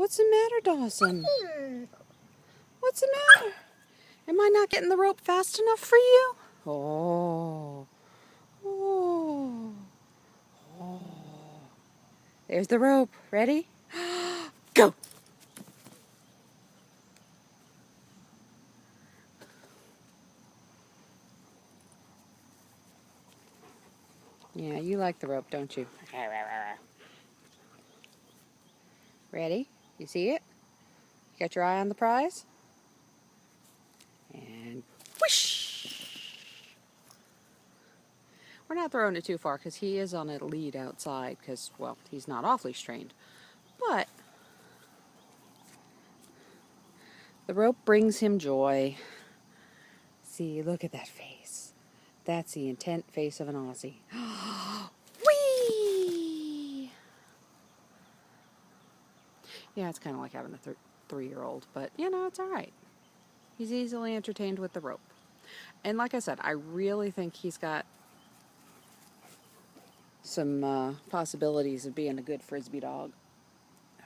What's the matter, Dawson? What's the matter? Am I not getting the rope fast enough for you? Oh. Oh. Oh. There's the rope. Ready? Go! Yeah, you like the rope, don't you? Ready? You see it? You got your eye on the prize? And whoosh! We're not throwing it too far because he is on a lead outside because, well, he's not awfully strained. But the rope brings him joy. See, look at that face. That's the intent face of an Aussie. Whee! Yeah, it's kind of like having a 3-year-old, but, you know, it's all right. He's easily entertained with the rope. And like I said, I really think he's got some possibilities of being a good Frisbee dog.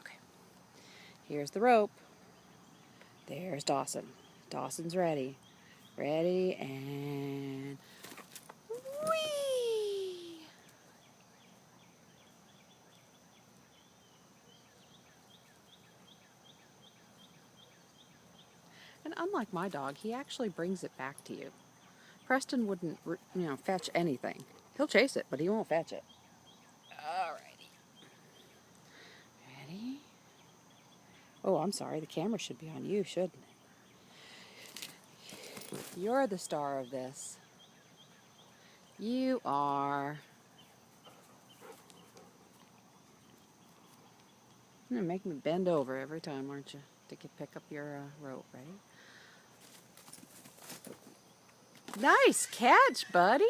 Okay. Here's the rope. There's Dawson. Dawson's ready. Ready, and whee! And unlike my dog, he actually brings it back to you. Preston wouldn't, fetch anything. He'll chase it, but he won't fetch it. Alrighty. Ready? Oh, I'm sorry. The camera should be on you, shouldn't it? You're the star of this. You are. You're gonna make me bend over every time, aren't you? To pick up your rope. Ready? Nice catch, buddy.